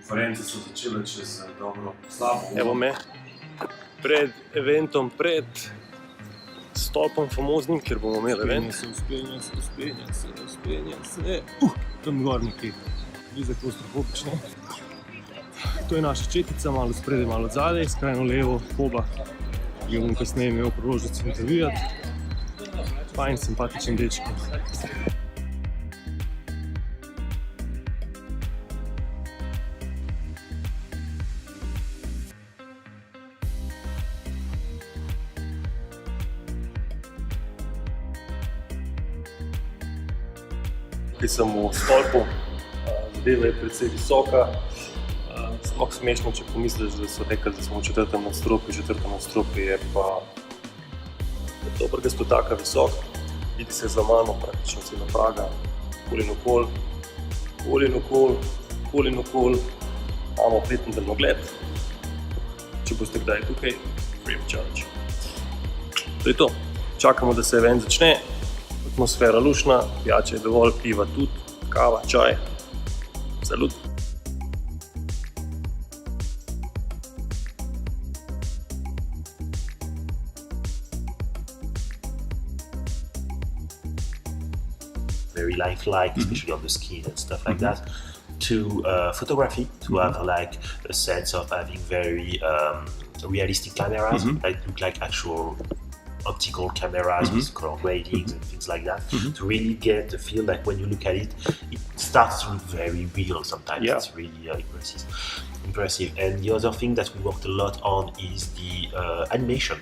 Konference so začele čez dobro slabo. Evo me pred eventom, pred stopom famoznim, kjer bomo imeli event. Uspenja se. Tam gor nekaj. Bliza klaustrofobično. To je naša četica, malo spredaj, malo odzadej, skrajno levo, Koba. Jo bom kasneje imel priložnost intervjuvati. Fajn, simpatičen dečko. Tukaj sem v stolpu, zadeva je precej visoka. Sploh smešno, če pomisliš, da so rekli, da smo v 4. nadstropju, 4. nadstropju je pa dobrega 100 taka visok. Vidi se za mano, praktično cela Praga, okol in okol. Imamo prijeten daljnogled. Če boste kdaj tukaj, free of charge. To je to. Čakamo, da se event začne. Atmosfera lušna, pijače je dovolj, piva tudi, kava, čaj. Salut! Very lifelike, especially on the skin and stuff like that, to photography, to have like a sense of having very realistic cameras that look like actual optical cameras with color gradings and things like that, to really get the feel that when you look at it, it starts to look very real sometimes. Yeah. It's really impressive. And the other thing that we worked a lot on is the animation,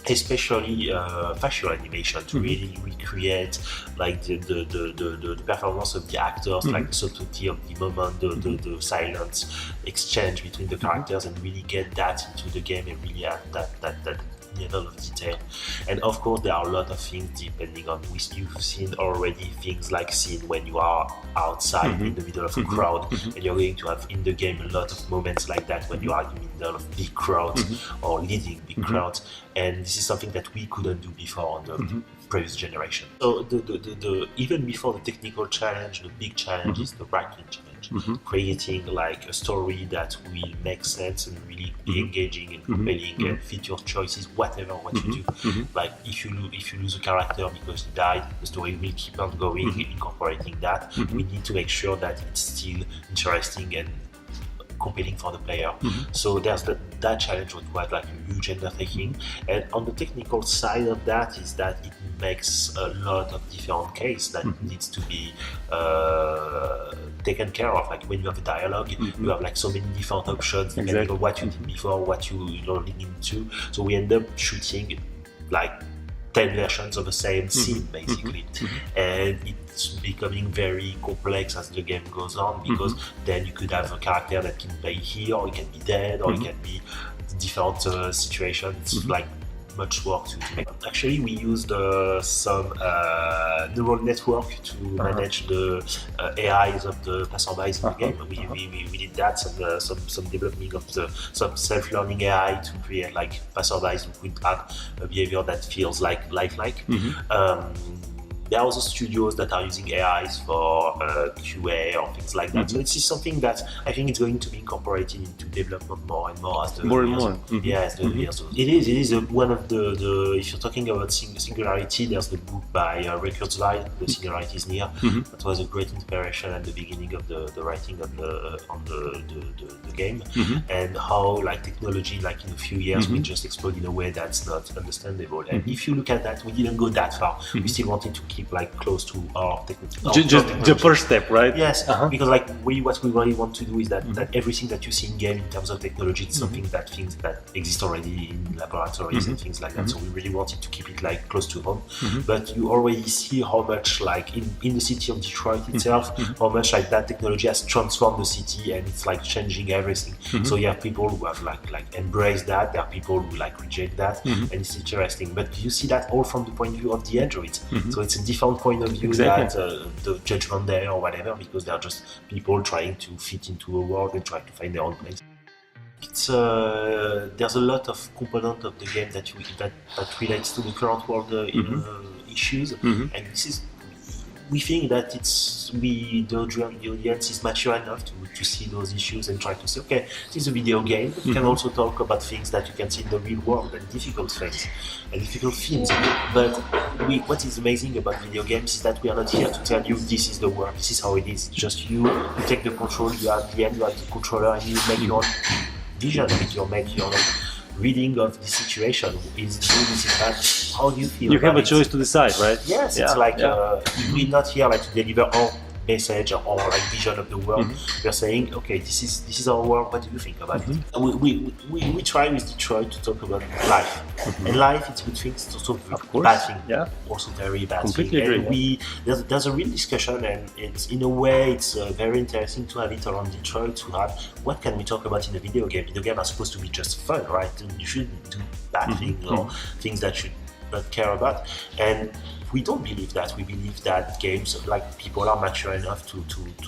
especially facial animation, to really recreate like the performance of the actors, like the subtlety of the moment, the silence exchange between the characters, and really get that into the game and really have that level of detail. And of course there are a lot of things depending on which you've seen already, things like scene when you are outside in the middle of a crowd, and you're going to have in the game a lot of moments like that when you are in the middle of big crowds or leading big crowds, and this is something that we couldn't do before on the previous generation. So the even before the technical challenge, the big challenge is the writing challenge. Creating like a story that will make sense and really be engaging and compelling and fit your choices, whatever what you do. Like if you lose a character because he died, the story will keep on going, incorporating that. We need to make sure that it's still interesting and compelling for the player. So there's that challenge was like a huge undertaking. And on the technical side of that is that it makes a lot of different cases that needs to be taken care of. Like when you have a dialogue, you have like so many different options depending on what you did before, what you're leaning into. So we end up shooting like 10 versions of the same scene basically, and it's becoming very complex as the game goes on, because then you could have a character that can be here, or he can be dead, or he can be different situations. Like much work to make. Actually, we used some neural network to manage the AIs of the passerbys in the game. We did that, some development of some self-learning AI to create like passerbys who could have a behavior that feels like lifelike. There are also studios that are using AIs for QA or things like that. So this is something that I think it's going to be incorporated into development more and more as the years. It is one of the if you're talking about singularity, there's the book by Ray Kurzweil, The Singularity is Near. That was a great inspiration at the beginning of the writing of the game, and how like technology, like in a few years, will just explode in a way that's not understandable. And if you look at that, we didn't go that far. We still wanted to keep like close to our technology. Just the first step, right? Yes, because like what we really want to do is that everything that you see in game in terms of technology, it's something that things that exist already in laboratories and things like that. So we really wanted to keep it like close to home. But you already see how much like in the city of Detroit itself, how much like that technology has transformed the city, and it's like changing everything. So you have people who have like embraced that, there are people who like reject that, and it's interesting. But you see that all from the point of view of the androids. So it's a different point of view that the Judgment Day or whatever, because they're just people trying to fit into a world and trying to find their own place. It's there's a lot of component of the game that relates to the current world issues, and this is we think that the audience is mature enough to see those issues and try to say, okay, this is a video game, but we can also talk about things that you can see in the real world and difficult things and difficult themes. But what is amazing about video games is that we are not here to tell you this is the world, this is how it is. It's just you take the control, you have the end, you have the controller, and you make your own vision, you make your own reading of the situation. Is good, is it bad? How do you feel? You have a choice to decide, right? Yes, it's like we're not here like to deliver our message or like vision of the world. We're saying, okay, this is our world. What do you think about it? We try with Detroit to talk about life, and life it's good things, it's also bad things, also very bad things. And there's a real discussion, and it's in a way it's very interesting to have it around Detroit to have what can we talk about in a video game. Video games are supposed to be just fun, right? And you shouldn't do bad things or things that should not care about. And we don't believe that. We believe that games, like people are mature enough to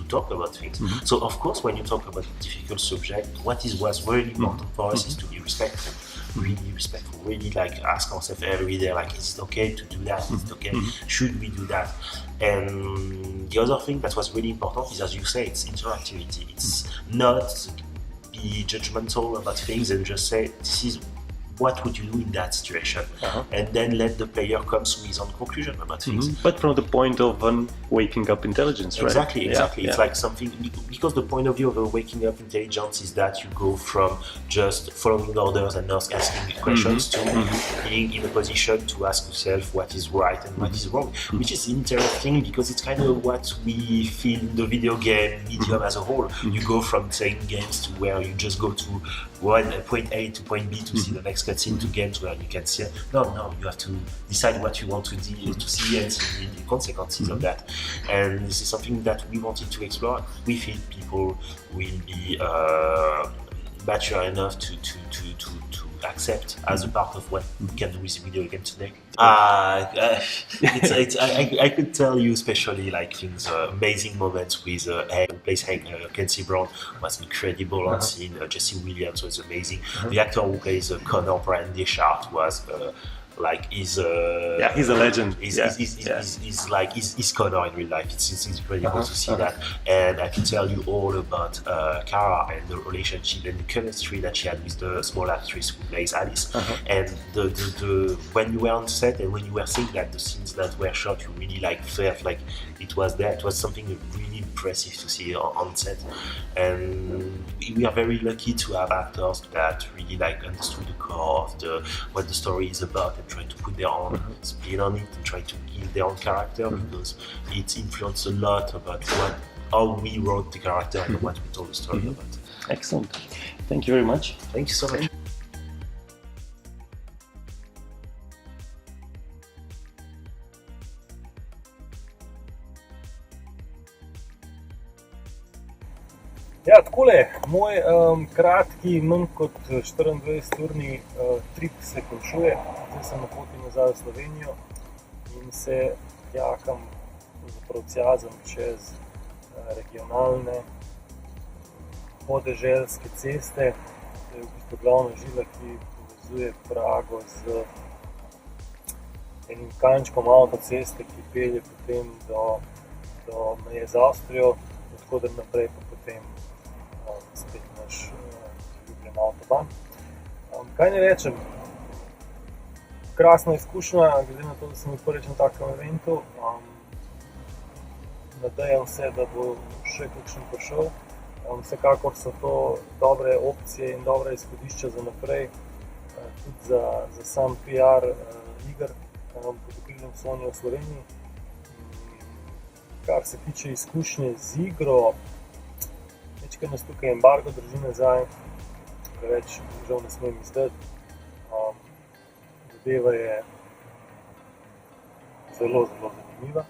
talk about things. So of course, when you talk about a difficult subject, what was really important for us is to be respectful. Really respectful. Really like ask ourselves every day, like, is it okay to do that? Is it okay? Should we do that? And the other thing that was really important is, as you say, it's interactivity. It's not be judgmental about things and just say, this is what would you do in that situation, and then let the player come with his own conclusion about things. But from the point of waking up intelligence, right? Exactly. It's like something, because the point of view of a waking up intelligence is that you go from just following orders and not asking questions to being in a position to ask yourself what is right and what is wrong, which is interesting because it's kind of what we feel in the video game medium as a whole. You go from playing games to where you just go to point A to point B to see the next cutscene, to games where you can see no, you have to decide what you want to see and see the consequences of that. And this is something that we wanted to explore. We feel people will be mature enough to accept as a part of what we can do with video game today. I could tell you, especially like things, amazing moments with who plays Kelsey Brown was incredible on scene. Jesse Williams was amazing. The actor who plays Connor Brandishart was he's a legend. He's Connor in real life. It's incredible to see that. And I can tell you all about Kara and the relationship and the chemistry that she had with the small actress who plays Alice. And the when you were on set and when you were seeing that the scenes that were shot, you really felt like it was there. It was something really impressive to see on set. And we are very lucky to have actors that really understood the core of what the story is about and try to put their own spin on it and try to give their own character, because it influenced a lot about how we wrote the character and what we told the story about. Excellent. Thank you very much. Thank you so much. Ja, takole, moj kratki, manj kot 24-urni trip se končuje. Zdaj sem na poti nazaj v Slovenijo in se jakam, cjazam čez regionalne podeželske ceste. To je v bistvu glavna žila, ki povezuje Prago z enim kančkom avtoceste, ki pelje potem do meje z Avstrijo, odkoder naprej pa potem spet naš ljubljen avtoban. Kaj ne rečem, krasna izkušnja, glede na to, da sem bil prvič na takem eventu. Nadejam se, da bo še kakšen prišel. Vsekakor so to dobre opcije in dobre izhodišča za naprej, tudi za sam PR iger pod okriljem Sony v Sloveniji. Kar se tiče izkušnje z igro, večkrat nas tukaj embargo drži nazaj, preveč žal ne smem izdati. Zadeva je zelo zanimiva.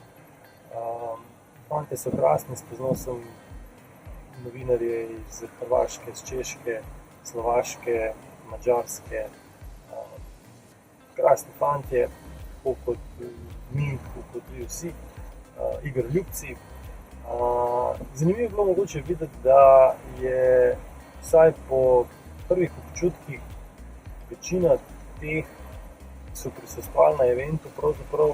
Fantje so krasni, spoznal sem novinarje iz Hrvaške, z Češke, Slovaške, Madžarske. Krasni fantje, tako kot mi, tako kot vi vsi, igroljubci. Zanimivo je bilo mogoče videti, da je vsaj po prvih občutkih večina teh, ki so prisostvovali na eventu, pravzaprav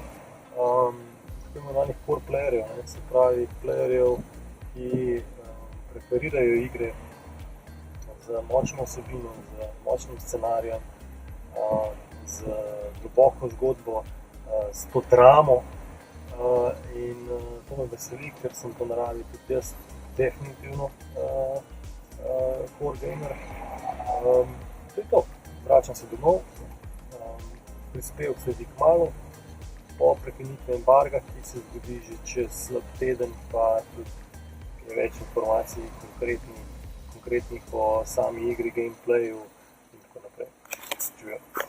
tako imenovanih core playerjev, se pravi playerjev, ki preferirajo igre z močno vsebino, z močnim scenarijem, z globoko zgodbo, s to dramo. In to me veseli, ker sem po naravi tudi jaz definitivno core gamer. To je to. Vračam se domov, prispevek sledi kmalu, po prekinitvi embarga, ki se zgodi že čez slab teden, pa tudi več informacij konkretnih o sami igri, gameplayu in tako naprej. Živijo.